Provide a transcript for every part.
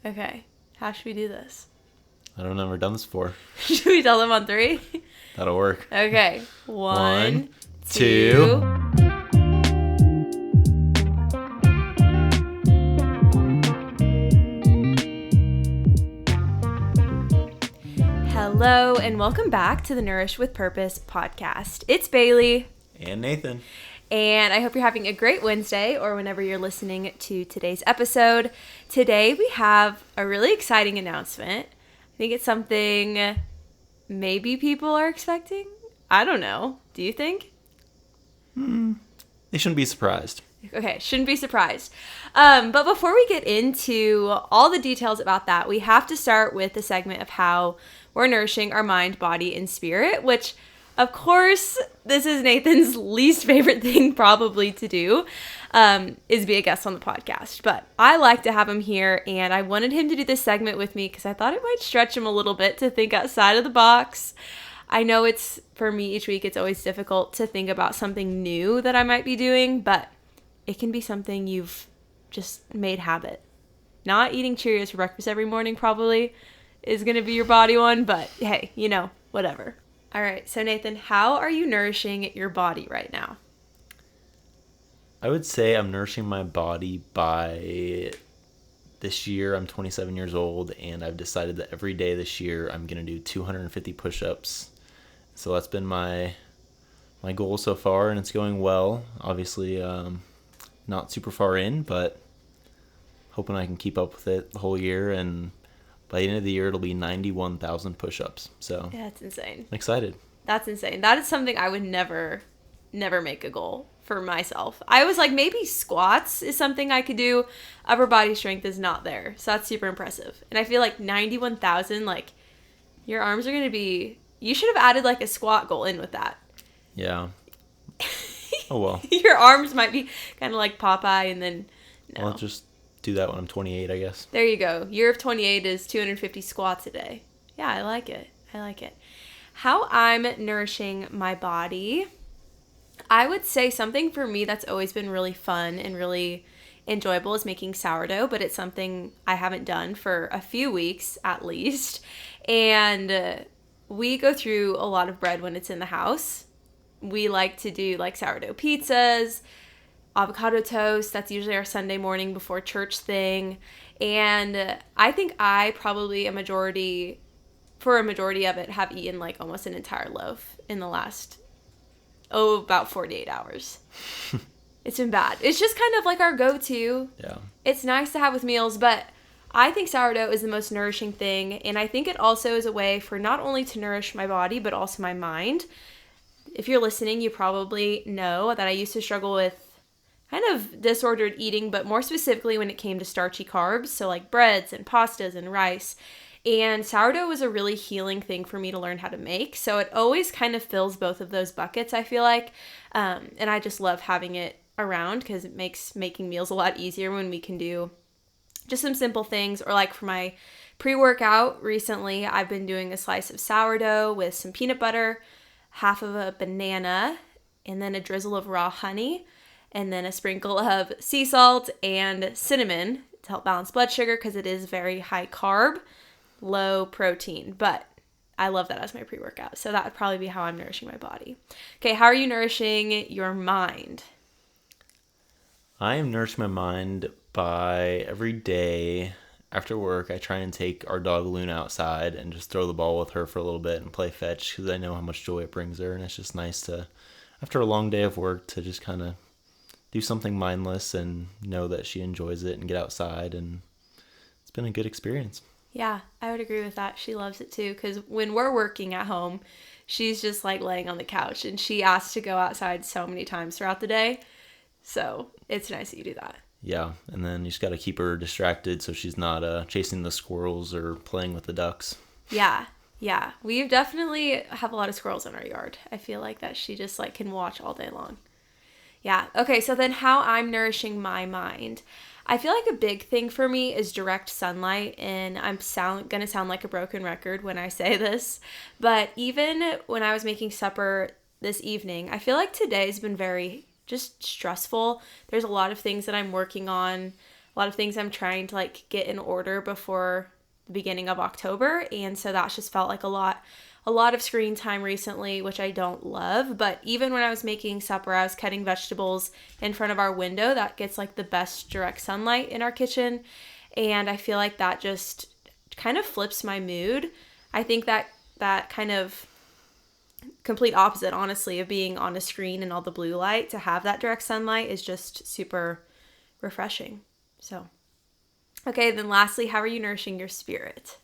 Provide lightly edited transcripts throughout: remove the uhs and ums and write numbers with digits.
Okay. How should we do this? I don't know. I've never done this before. Should we tell them on 3? That'll work. Okay. 1, 2. 2. Hello, and welcome back to the Nourish with Purpose podcast. It's Bailey. And Nathan. And I hope you're having a great Wednesday or whenever you're listening to today's episode. Today we have a really exciting announcement. I think it's something maybe people are expecting. I don't know. Do you think? They shouldn't be surprised. Okay, shouldn't be surprised. But before we get into all the details about that, we have to start with the segment of how we're nourishing our mind, body, and spirit, which, of course, this is Nathan's least favorite thing probably to do, is be a guest on the podcast. But I like to have him here, and I wanted him to do this segment with me because I thought it might stretch him a little bit to think outside of the box. I know it's, for me each week, it's always difficult to think about something new that I might be doing, but it can be something you've just made habit. Not eating Cheerios for breakfast every morning probably is going to be your body one, but hey, whatever. All right, so Nathan, how are you nourishing your body right now? I would say I'm nourishing my body by this year. I'm 27 years old, and I've decided that every day this year I'm going to do 250 push-ups. So that's been my goal so far, and it's going well. Obviously, not super far in, but hoping I can keep up with it the whole year, and by the end of the year it'll be 91,000 push-ups. So yeah, that's insane. I'm excited. That's insane. That is something I would never make a goal for myself. I was like, maybe squats is something I could do. Upper body strength is not there, so that's super impressive. And I feel like 91,000, like, your arms are going to be, you should have added like a squat goal in with that. Yeah. Oh well. Your arms might be kind of like Popeye, and then no. I'll just do that when I'm 28, I guess. There you go. Year of 28 is 250 squats a day. Yeah, I like it. How I'm nourishing my body, I would say something for me that's always been really fun and really enjoyable is making sourdough, but it's something I haven't done for a few weeks at least. And we go through a lot of bread when it's in the house. We like to do like sourdough pizzas, avocado toast. That's usually our Sunday morning before church thing. And I think I probably for a majority of it, have eaten like almost an entire loaf in the last, about 48 hours. It's been bad. It's just kind of like our go-to. Yeah. It's nice to have with meals, but I think sourdough is the most nourishing thing. And I think it also is a way for not only to nourish my body, but also my mind. If you're listening, you probably know that I used to struggle with kind of disordered eating, but more specifically when it came to starchy carbs, so like breads and pastas and rice. And sourdough was a really healing thing for me to learn how to make. So it always kind of fills both of those buckets, I feel like. And I just love having it around because it makes making meals a lot easier when we can do just some simple things. Or like for my pre-workout recently, I've been doing a slice of sourdough with some peanut butter, half of a banana, and then a drizzle of raw honey, and then a sprinkle of sea salt and cinnamon to help balance blood sugar because it is very high carb, low protein. But I love that as my pre-workout. So that would probably be how I'm nourishing my body. Okay, how are you nourishing your mind? I am nourishing my mind by every day after work, I try and take our dog Luna outside and just throw the ball with her for a little bit and play fetch because I know how much joy it brings her. And it's just nice to, after a long day of work, to just kind of do something mindless and know that she enjoys it and get outside. And it's been a good experience. Yeah, I would agree with that. She loves it too because when we're working at home, she's just like laying on the couch and she asks to go outside so many times throughout the day. So it's nice that you do that. Yeah, and then you just got to keep her distracted so she's not chasing the squirrels or playing with the ducks. Yeah. We definitely have a lot of squirrels in our yard. I feel like that she just like can watch all day long. Yeah. Okay, so then how I'm nourishing my mind. I feel like a big thing for me is direct sunlight, and I'm going to sound like a broken record when I say this, but even when I was making supper this evening, I feel like today's been very just stressful. There's a lot of things that I'm working on. a lot of things I'm trying to like get in order before the beginning of October. And so that's just felt like a lot of screen time recently, which I don't love. But even when I was making supper, I was cutting vegetables in front of our window that gets like the best direct sunlight in our kitchen. And I feel like that just kind of flips my mood. I think that kind of complete opposite, honestly, of being on a screen and all the blue light, to have that direct sunlight is just super refreshing. So, okay, then lastly, how are you nourishing your spirit?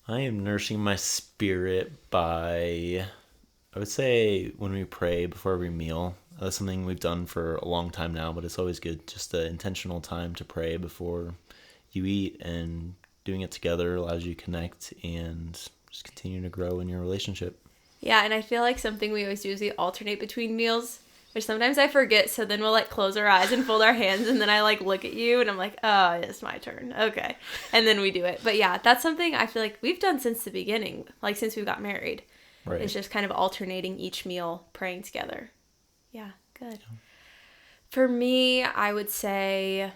I am nourishing my spirit by, I would say, when we pray before every meal. That's something we've done for a long time now, but it's always good, just the intentional time to pray before you eat, and doing it together allows you to connect and just continue to grow in your relationship. Yeah, and I feel like something we always do is we alternate between meals, which sometimes I forget, so then we'll like close our eyes and fold our hands, and then I like look at you and I'm like, oh, it's my turn. Okay. And then we do it. But yeah, that's something I feel like we've done since the beginning, like since we got married. Right. It's just kind of alternating each meal, praying together. Yeah, good. Yeah. For me, I would say,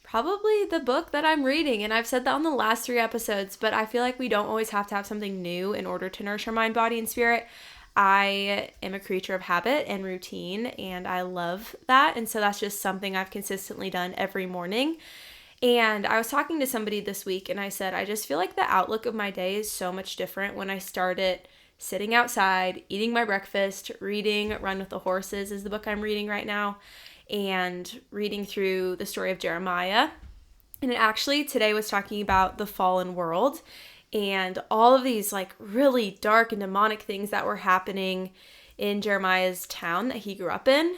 probably the book that I'm reading. And I've said that on the last 3 episodes, but I feel like we don't always have to have something new in order to nourish our mind, body, and spirit. I am a creature of habit and routine, and I love that. And so that's just something I've consistently done every morning. And I was talking to somebody this week, and I said, I just feel like the outlook of my day is so much different when I start it sitting outside, eating my breakfast, reading Run with the Horses is the book I'm reading right now, and reading through the story of Jeremiah. And it actually today was talking about the fallen world and all of these like really dark and demonic things that were happening in Jeremiah's town that he grew up in.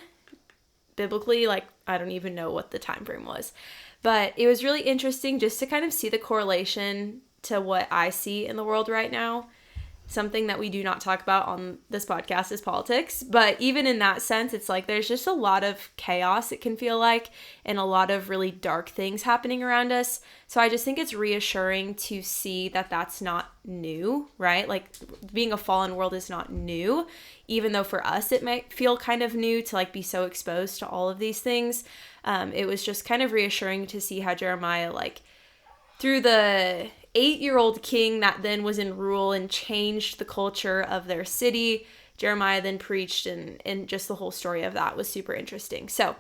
Biblically, like, I don't even know what the time frame was. But it was really interesting just to kind of see the correlation to what I see in the world right now. Something that we do not talk about on this podcast is politics. But even in that sense, it's like there's just a lot of chaos, it can feel like, and a lot of really dark things happening around us. So I just think it's reassuring to see that that's not new, right? Like being a fallen world is not new, even though for us it might feel kind of new to like be so exposed to all of these things. It was just kind of reassuring to see how Jeremiah, like through the 8-year-old king that then was in rule and changed the culture of their city, Jeremiah then preached, and just the whole story of that was super interesting. So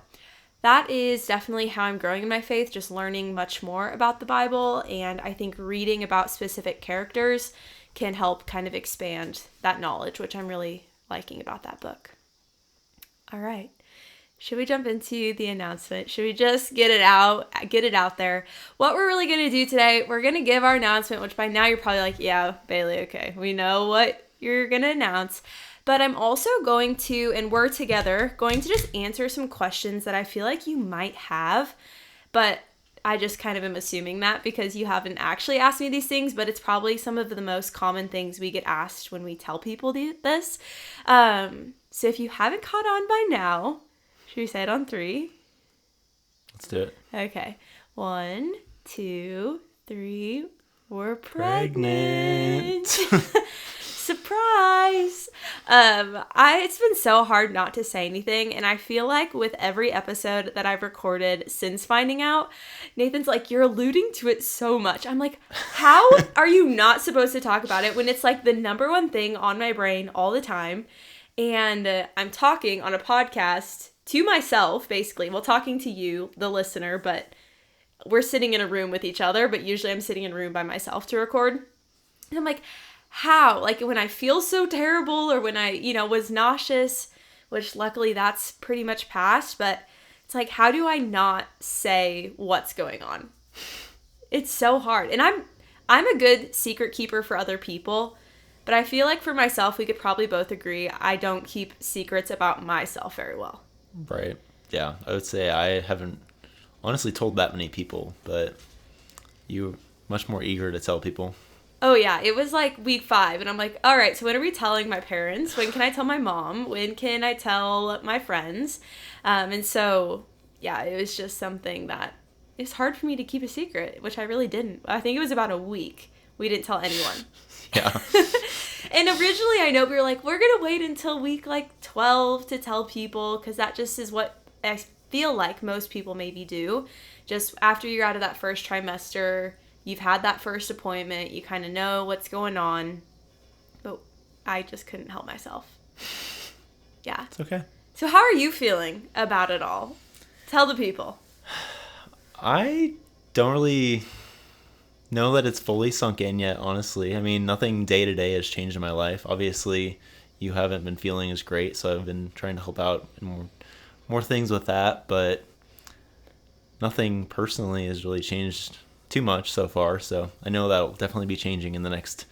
that is definitely how I'm growing in my faith, just learning much more about the Bible. And I think reading about specific characters can help kind of expand that knowledge, which I'm really liking about that book. All right. Should we jump into the announcement? Should we just get it out there? What we're really going to do today, we're going to give our announcement, which by now you're probably like, yeah, Bailey, okay, we know what you're going to announce. But I'm also going to, and we're together, going to just answer some questions that I feel like you might have. But I just kind of am assuming that because you haven't actually asked me these things, but it's probably some of the most common things we get asked when we tell people this. So if you haven't caught on by now, should we say it on 3? Let's do it. Okay. 1, 2, 3. We're pregnant. Surprise. It's been so hard not to say anything, and I feel like with every episode that I've recorded since finding out, Nathan's like, you're alluding to it so much. I'm like, how are you not supposed to talk about it when it's like the number one thing on my brain all the time? And I'm talking on a podcast to myself, basically. Well, talking to you, the listener, but we're sitting in a room with each other, but usually I'm sitting in a room by myself to record. And I'm like, how? Like when I feel so terrible or when I, was nauseous, which luckily that's pretty much past, but it's like, how do I not say what's going on? It's so hard. And I'm a good secret keeper for other people, but I feel like for myself, we could probably both agree I don't keep secrets about myself very well. Right. Yeah. I would say I haven't honestly told that many people, but you're much more eager to tell people. Oh, yeah. It was like week 5, and I'm like, all right, so when are we telling my parents? When can I tell my mom? When can I tell my friends? And so, yeah, it was just something that it's hard for me to keep a secret, which I really didn't. I think it was about a week. We didn't tell anyone. Yeah. And originally, I know we were like, we're going to wait until week like 12 to tell people because that just is what I feel like most people maybe do. Just after you're out of that first trimester, you've had that first appointment, you kind of know what's going on. But I just couldn't help myself. Yeah. It's okay. So how are you feeling about it all? Tell the people. I don't really know that it's fully sunk in yet, honestly. I mean, nothing day to day has changed in my life. Obviously, you haven't been feeling as great, so I've been trying to help out in more things with that, but nothing personally has really changed too much so far, so I know that'll definitely be changing in the next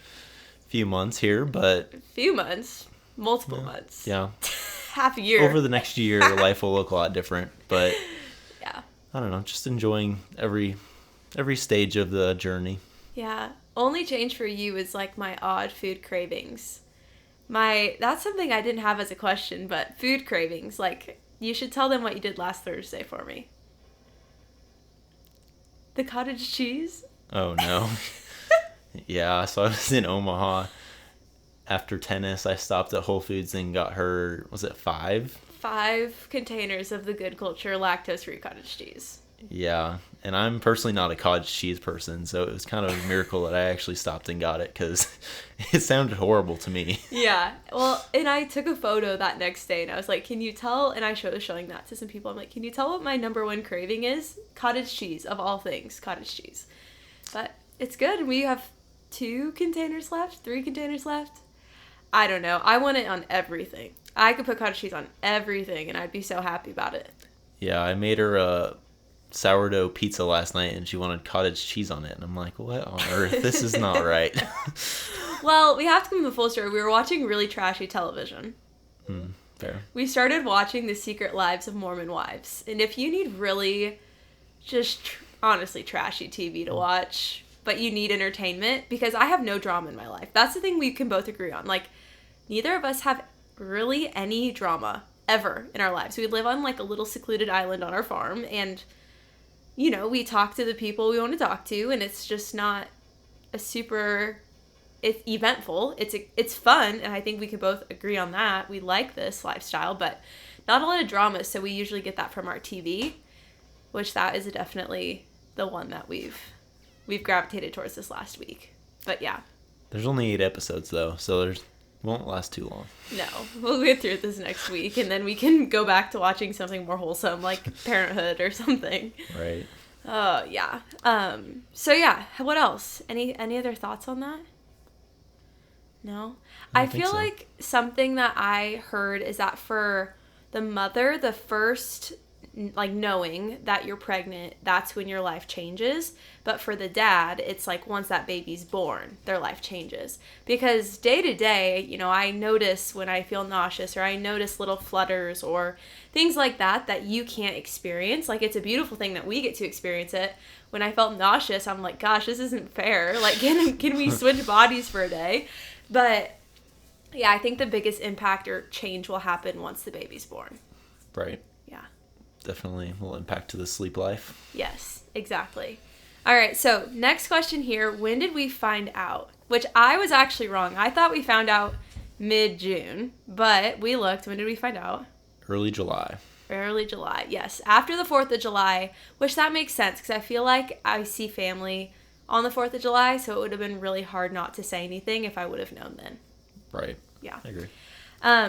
few months here, but... Few months? Multiple months. Yeah. Half a year. Over the next year, life will look a lot different, but... Yeah. I don't know, just enjoying every stage of the journey. Yeah. Only change for you is like my odd food cravings. That's something I didn't have as a question, but food cravings, like, you should tell them what you did last Thursday for me. The cottage cheese? Oh, no. Yeah, so I was in Omaha. After tennis, I stopped at Whole Foods and got her, was it 5? 5 containers of the Good Culture lactose-free cottage cheese. Yeah, and I'm personally not a cottage cheese person, so it was kind of a miracle that I actually stopped and got it, because it sounded horrible to me. Yeah, well, and I took a photo that next day, and I was like, can you tell, and I was showing that to some people, I'm like, can you tell what my number one craving is? Cottage cheese, of all things, cottage cheese. But it's good, and we have 3 containers left. I don't know, I want it on everything. I could put cottage cheese on everything, and I'd be so happy about it. Yeah, I made her a sourdough pizza last night, and she wanted cottage cheese on it, and I'm like, what on earth? This is not right. Well, we have to come to the full story. We were watching really trashy television. Fair. We started watching The Secret Lives of Mormon Wives, and if you need really just honestly trashy TV to watch, but you need entertainment, because I have no drama in my life. That's the thing we can both agree on. Like, neither of us have really any drama ever in our lives. We live on like a little secluded island on our farm, and you know, we talk to the people we want to talk to, and it's just not it's eventful. It's fun, and I think we can both agree on that. We like this lifestyle, but not a lot of drama, so we usually get that from our TV, which that is definitely the one that we've gravitated towards this last week. But yeah. There's only 8 episodes, though, so it won't last too long. No, we'll get through it this next week, and then we can go back to watching something more wholesome, like Parenthood or something. Right. Oh, yeah. So yeah, what else? Any other thoughts on that? No? I feel so. like something that I heard is that for the mother, the first, like, knowing that you're pregnant, that's when your life changes. But for the dad, it's like once that baby's born, their life changes. Because day to day, you know, I notice when I feel nauseous, or I notice little flutters or things like that you can't experience. Like, it's a beautiful thing that we get to experience it. When I felt nauseous, I'm like, gosh, this isn't fair. Like, can we switch bodies for a day? But yeah, I think the biggest impact or change will happen once the baby's born. Right. Yeah. Definitely will impact to the sleep life. Yes, exactly. All right, so next question here. When did we find out? Which I was actually wrong. I thought we found out mid-June, but we looked. When did we find out? Early July. Early July, yes. After the 4th of July, which that makes sense because I feel like I see family on the 4th of July, so it would have been really hard not to say anything if I would have known then. Right. Yeah. I agree.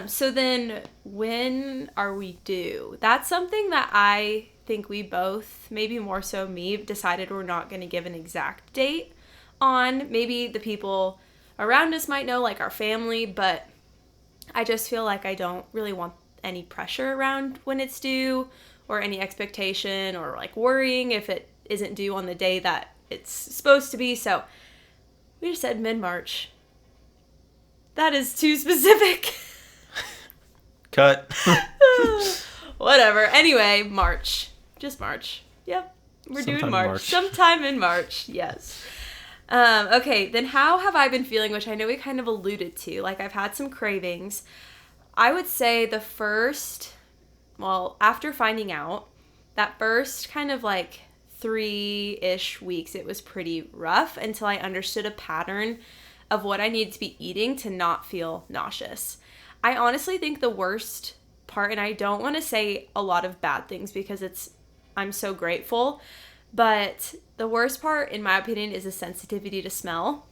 So then when are we due? That's something that I think we both, maybe more so me, decided we're not going to give an exact date on. Maybe the people around us might know, like our family, but I just feel like I don't really want any pressure around when it's due or any expectation or like worrying if it isn't due on the day that it's supposed to be. So we just said mid-March. That is too specific. Cut. Whatever. Anyway, March. Just March. Yep. We're Sometime doing March. Sometime in March. Yes. Okay, then how have I been feeling, which I know we kind of alluded to. Like, I've had some cravings. I would say the first, after finding out, that first kind of like 3-ish weeks, it was pretty rough until I understood a pattern of what I needed to be eating to not feel nauseous. I honestly think the worst part, and I don't want to say a lot of bad things because I'm so grateful, but the worst part, in my opinion, is the sensitivity to smell,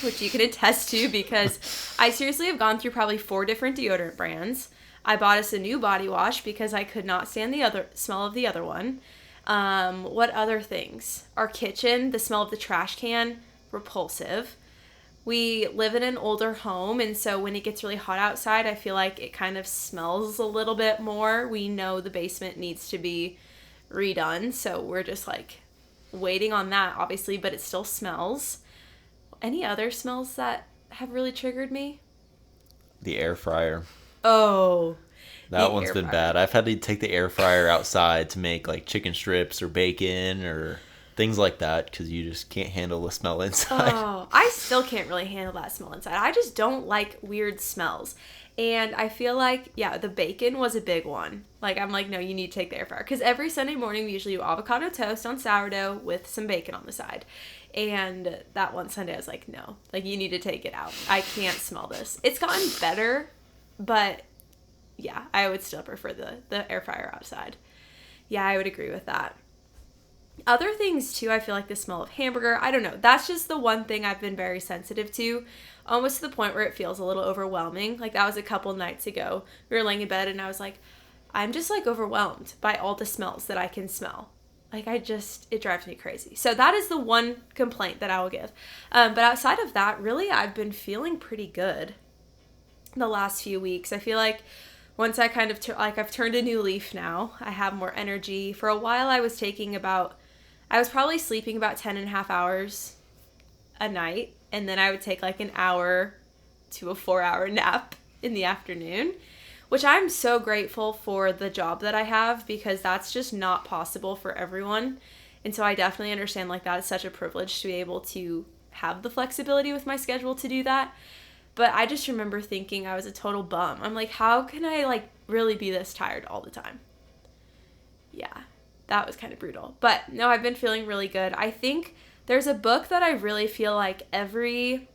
which you can attest to because I seriously have gone through probably 4 different deodorant brands. I bought us a new body wash because I could not stand the other smell of the other one. What other things? Our kitchen, the smell of the trash can, repulsive. We live in an older home, and so when it gets really hot outside, I feel like it kind of smells a little bit more. We know the basement needs to be redone, so we're just like waiting on that, obviously, but it still smells. Any other smells that have really triggered me? The air fryer. Oh, That one's been bad. I've had to take the air fryer outside to make like chicken strips or bacon or things like that because you just can't handle the smell inside. Oh, I still can't really handle that smell inside. I just don't like weird smells. And I feel like, yeah, the bacon was a big one. Like, I'm like, no, you need to take the air fryer. Because every Sunday morning, we usually do avocado toast on sourdough with some bacon on the side. And that one Sunday, I was like, no, like, you need to take it out. I can't smell this. It's gotten better, but yeah, I would still prefer the air fryer outside. Yeah, I would agree with that. Other things, too, I feel like the smell of hamburger. I don't know. That's just the one thing I've been very sensitive to, almost to the point where it feels a little overwhelming. Like, that was a couple nights ago. We were laying in bed, and I was like, I'm just, like, overwhelmed by all the smells that I can smell. Like, it drives me crazy. So that is the one complaint that I will give. But outside of that, really, I've been feeling pretty good the last few weeks. I feel like once I kind of, I've turned a new leaf now. I have more energy. For a while, I was probably sleeping about 10 and a half hours a night. And then I would take like an hour to a 4-hour nap in the afternoon, which I'm so grateful for the job that I have because that's just not possible for everyone. And so I definitely understand like that is such a privilege to be able to have the flexibility with my schedule to do that. But I just remember thinking I was a total bum. I'm like, how can I like really be this tired all the time? Yeah, that was kind of brutal. But no, I've been feeling really good. I think there's a book that I really feel like every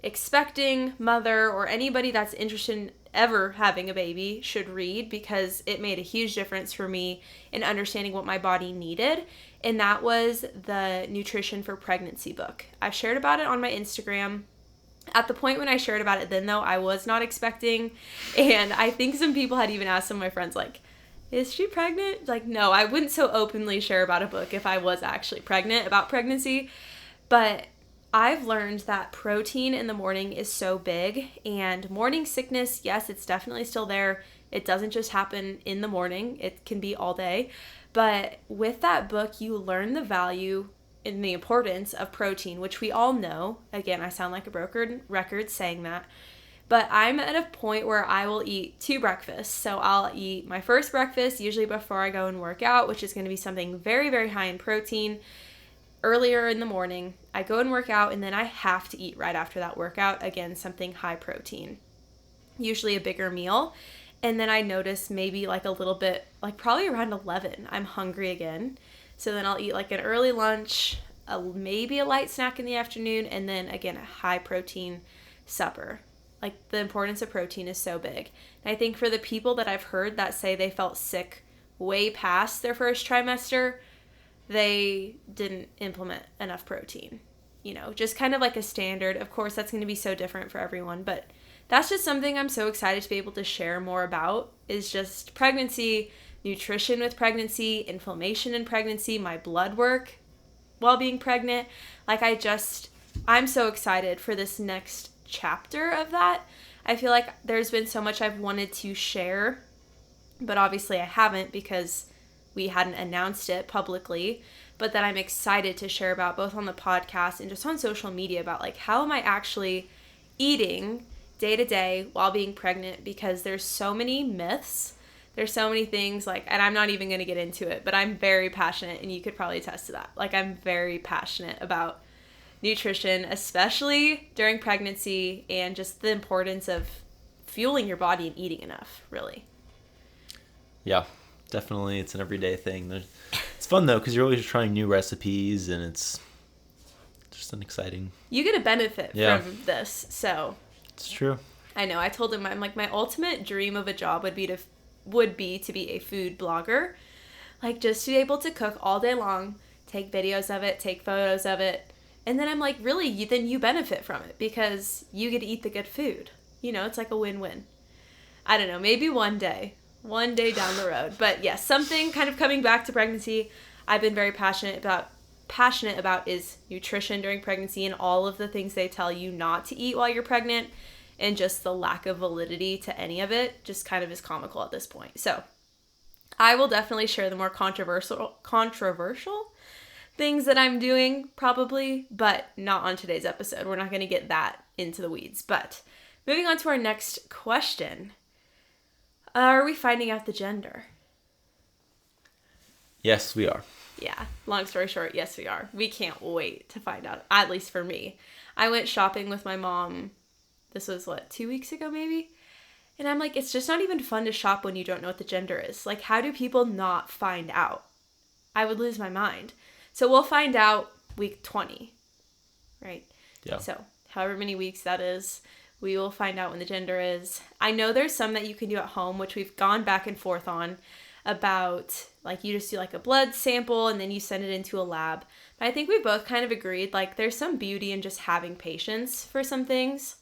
expecting mother or anybody that's interested in ever having a baby should read because it made a huge difference for me in understanding what my body needed. And that was the Nutrition for Pregnancy book. I've shared about it on my Instagram. At the point when I shared about it then, though, I was not expecting. And I think some people had even asked some of my friends, like, is she pregnant? Like, no, I wouldn't so openly share about a book if I was actually pregnant about pregnancy. But I've learned that protein in the morning is so big. And morning sickness, yes, it's definitely still there. It doesn't just happen in the morning. It can be all day. But with that book, you learn the value and the importance of protein, which we all know. Again, I sound like a broken record saying that. But I'm at a point where I will eat 2 breakfasts. So I'll eat my first breakfast, usually before I go and work out, which is going to be something very, very high in protein. Earlier in the morning, I go and work out, and then I have to eat right after that workout, again, something high protein. Usually a bigger meal. And then I notice maybe like a little bit, like probably around 11, I'm hungry again. So then I'll eat like an early lunch, maybe a light snack in the afternoon, and then again a high protein supper. Like the importance of protein is so big. And I think for the people that I've heard that say they felt sick way past their first trimester, they didn't implement enough protein. You know, just kind of like a standard. Of course, that's going to be so different for everyone, but that's just something I'm so excited to be able to share more about is just pregnancy, nutrition with pregnancy, inflammation in pregnancy, my blood work while being pregnant. Like I'm so excited for this next chapter of that. I feel like there's been so much I've wanted to share, but obviously I haven't because we hadn't announced it publicly, but that I'm excited to share about both on the podcast and just on social media about like how am I actually eating day to day while being pregnant, because there's so many myths. There's so many things like, and I'm not even going to get into it, but I'm very passionate, and you could probably attest to that. Like I'm very passionate about nutrition, especially during pregnancy, and just the importance of fueling your body and eating enough, really. Yeah, definitely. It's an everyday thing. It's fun though, because you're always trying new recipes, and it's just an exciting. You get a benefit from this, so. It's true. I know. I told him, I'm like, my ultimate dream of a job would be to be a food blogger. Like, just to be able to cook all day long, take videos of it, take photos of it. And then I'm like, really, then you benefit from it because you get to eat the good food. You know, it's like a win-win. I don't know, maybe one day down the road. But yes, something kind of coming back to pregnancy I've been very passionate about is nutrition during pregnancy and all of the things they tell you not to eat while you're pregnant, and just the lack of validity to any of it just kind of is comical at this point. So I will definitely share the more controversial things that I'm doing probably, but not on today's episode. We're not going to get that into the weeds. But moving on to our next question. Are we finding out the gender? Yes, we are. Yeah, long story short, yes, we are. We can't wait to find out, at least for me. I went shopping with my mom, this was 2 weeks ago maybe? And I'm like, it's just not even fun to shop when you don't know what the gender is. Like, how do people not find out? I would lose my mind. So we'll find out week 20, right? Yeah. So however many weeks that is, we will find out when the gender is. I know there's some that you can do at home, which we've gone back and forth on about, like, you just do like a blood sample and then you send it into a lab. But I think we both kind of agreed, like, there's some beauty in just having patience for some things.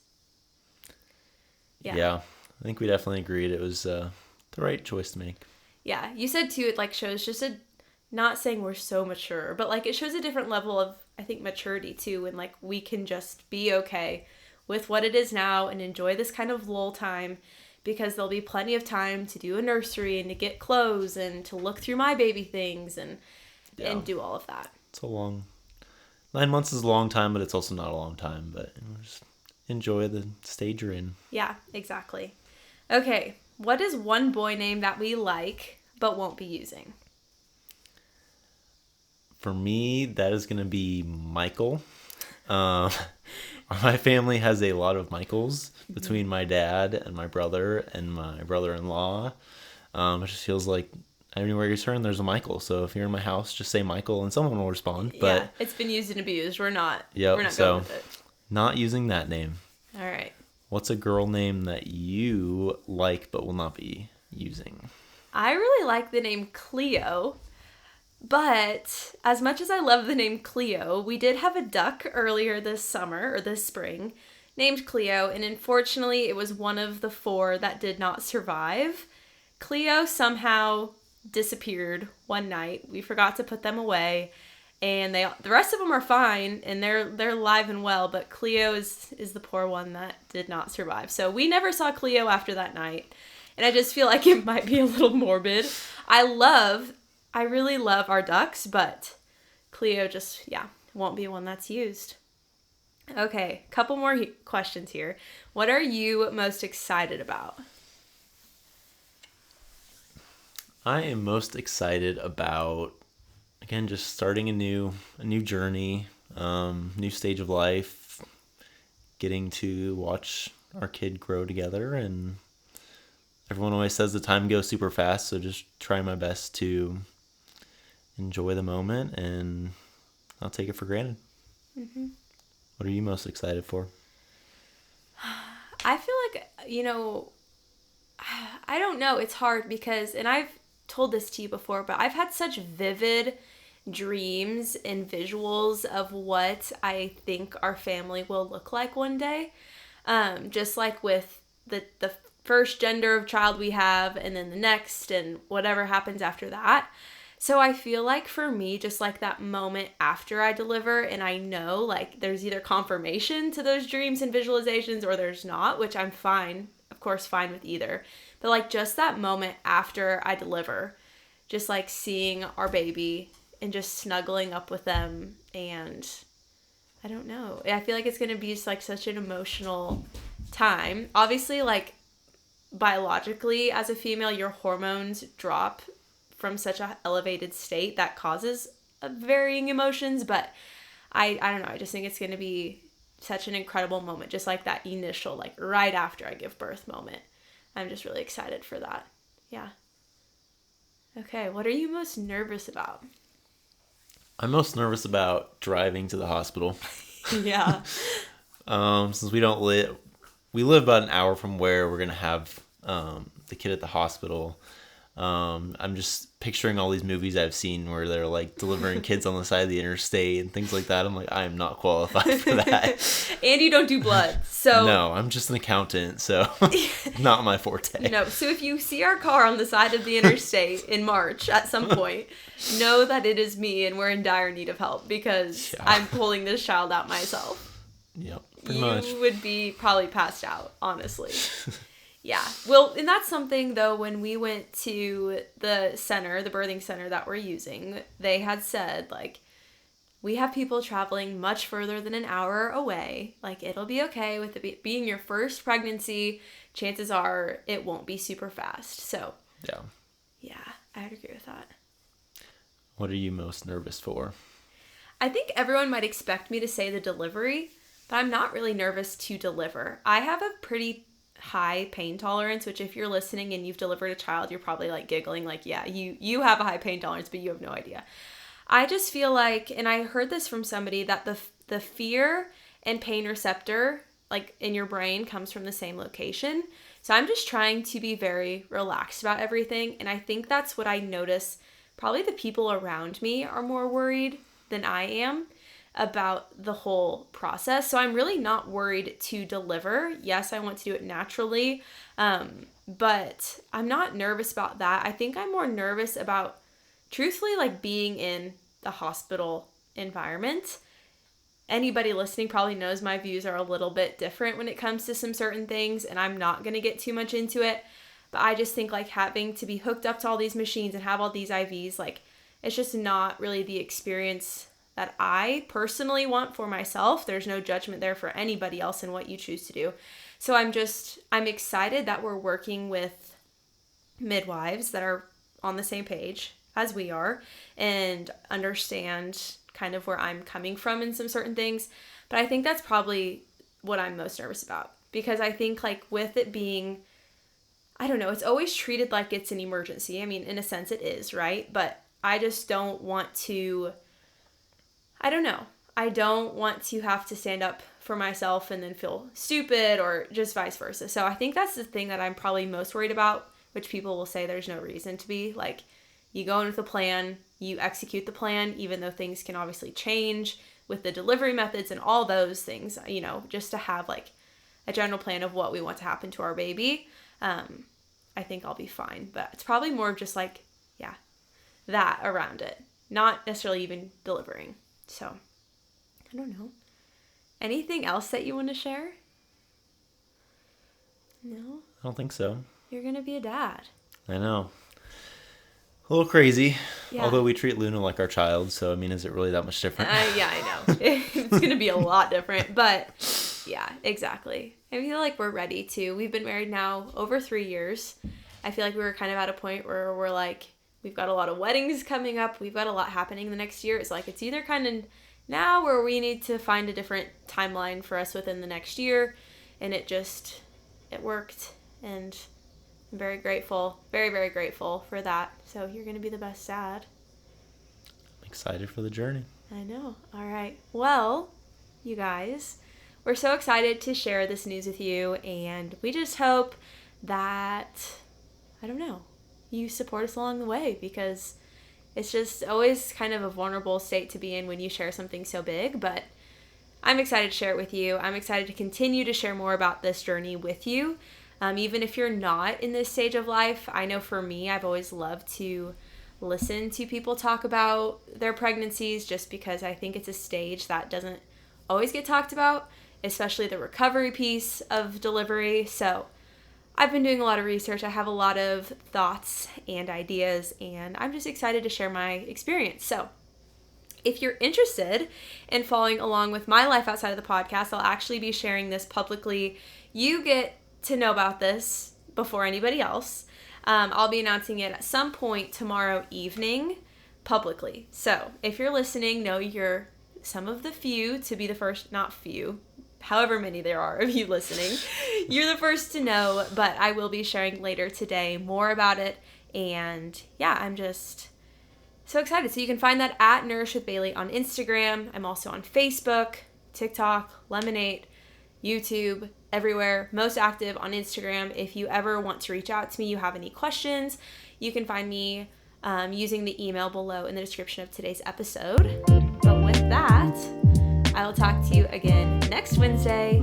Yeah. I think we definitely agreed it was the right choice to make. Yeah, you said too, it like shows just not saying we're so mature, but like it shows a different level of, I think, maturity too, and like we can just be okay with what it is now and enjoy this kind of lull time, because there'll be plenty of time to do a nursery and to get clothes and to look through my baby things and do all of that. It's a long 9 months is a long time, but it's also not a long time, but just enjoy the stage you're in. Yeah, exactly. Okay, what is one boy name that we like but won't be using? For me, that is going to be Michael. My family has a lot of Michaels between my dad and my brother and my brother-in-law. It just feels like anywhere you turn, there's a Michael. So if you're in my house, just say Michael and someone will respond. But yeah, it's been used and abused. We're not going with it. Not using that name. All right. What's a girl name that you like but will not be using? I really like the name Cleo, but as much as I love the name Cleo, we did have a duck earlier this summer, or this spring, named Cleo, and unfortunately it was one of the 4 that did not survive. Cleo somehow disappeared one night. We forgot to put them away, and the rest of them are fine, and they're alive and well, but Cleo is the poor one that did not survive. So we never saw Cleo after that night, and I just feel like it might be a little morbid. I really love our ducks, but Cleo just, won't be one that's used. Okay, couple more questions here. What are you most excited about? I am most excited about, again, just starting a new journey, new stage of life, getting to watch our kid grow together. And everyone always says the time goes super fast, so just try my best to enjoy the moment and not take it for granted. Mm-hmm. What are you most excited for? I feel like, I don't know. It's hard because, and I've told this to you before, but I've had such vivid dreams and visuals of what I think our family will look like one day. Just like with the first gender of child we have, and then the next, and whatever happens after that. So I feel like for me, just like that moment after I deliver, and I know like there's either confirmation to those dreams and visualizations or there's not, which I'm fine with either. But like just that moment after I deliver, just like seeing our baby and just snuggling up with them, and I don't know. I feel like it's going to be just like such an emotional time. Obviously, like biologically as a female, your hormones drop from such an elevated state that causes varying emotions, but I don't know, I just think it's going to be such an incredible moment, just like that initial, like right after I give birth moment. I'm just really excited for that. Yeah. Okay, what are you most nervous about? I'm most nervous about driving to the hospital. Yeah. Since we don't live we live about an hour from where we're going to have the kid at the hospital. I'm just picturing all these movies I've seen where they're like delivering kids on the side of the interstate and things like that. I'm like, I am not qualified for that. And you don't do blood, so no, I'm just an accountant, so not my forte. No, so if you see our car on the side of the interstate in March at some point, know that it is me and we're in dire need of help because I'm pulling this child out myself. Yep, pretty much. You would be probably passed out, honestly. Yeah. Well, and that's something, though, when we went to the center, the birthing center that we're using, they had said, like, we have people traveling much further than an hour away. Like, it'll be okay with it being your first pregnancy. Chances are it won't be super fast. So, yeah, I'd agree with that. What are you most nervous for? I think everyone might expect me to say the delivery, but I'm not really nervous to deliver. I have a pretty high pain tolerance, which if you're listening and you've delivered a child, you're probably like giggling like, yeah, you have a high pain tolerance, but you have no idea. I just feel like, and I heard this from somebody, that the fear and pain receptor like in your brain comes from the same location. So I'm just trying to be very relaxed about everything, and I think that's what I notice. Probably the people around me are more worried than I am about the whole process. So I'm really not worried to deliver. Yes, I want to do it naturally, but I'm not nervous about that. I think I'm more nervous about, truthfully, like being in the hospital environment. Anybody listening probably knows my views are a little bit different when it comes to some certain things, and I'm not going to get too much into it. But I just think like having to be hooked up to all these machines and have all these IVs, like it's just not really the experience that I personally want for myself. There's no judgment there for anybody else in what you choose to do. So I'm excited that we're working with midwives that are on the same page as we are and understand kind of where I'm coming from in some certain things. But I think that's probably what I'm most nervous about, because I think like with it being, I don't know, it's always treated like it's an emergency. I mean, in a sense it is, right? But I just don't want to, I don't know. I don't want to have to stand up for myself and then feel stupid, or just vice versa. So I think that's the thing that I'm probably most worried about, which people will say there's no reason to be. Like, you go in with a plan, you execute the plan, even though things can obviously change with the delivery methods and all those things, you know, just to have like a general plan of what we want to happen to our baby. I think I'll be fine. But it's probably more of just like, yeah, that around it, not necessarily even delivering. So, I don't know. Anything else that you want to share? No? I don't think so. You're going to be a dad. I know. A little crazy. Yeah. Although we treat Luna like our child, so I mean, is it really that much different? Yeah, I know. It's going to be a lot different, but yeah, exactly. I feel like we're ready to. We've been married now over 3 years. I feel like we were kind of at a point where we're like, we've got a lot of weddings coming up. We've got a lot happening the next year. It's like, it's either kind of now or we need to find a different timeline for us within the next year. And it worked. And I'm very grateful, very, very grateful for that. So you're going to be the best dad. I'm excited for the journey. I know. All right. Well, you guys, we're so excited to share this news with you. And we just hope that, I don't know, you support us along the way, because it's just always kind of a vulnerable state to be in when you share something so big. But I'm excited to share it with you. I'm excited to continue to share more about this journey with you. Even if you're not in this stage of life, I know for me, I've always loved to listen to people talk about their pregnancies, just because I think it's a stage that doesn't always get talked about, especially the recovery piece of delivery. So I've been doing a lot of research. I have a lot of thoughts and ideas, and I'm just excited to share my experience. So if you're interested in following along with my life outside of the podcast, I'll actually be sharing this publicly. You get to know about this before anybody else. I'll be announcing it at some point tomorrow evening publicly. So if you're listening, know you're some of the few to be the first, not few, however many there are of you listening, you're the first to know, but I will be sharing later today more about it. And yeah, I'm just so excited. So you can find that at Nourish with Bailey on Instagram. I'm also on Facebook, TikTok, Lemonade. YouTube, everywhere. Most active on Instagram. If you ever want to reach out to me, you have any questions, you can find me using the email below in the description of today's episode. But with that, I will talk to you again next Wednesday.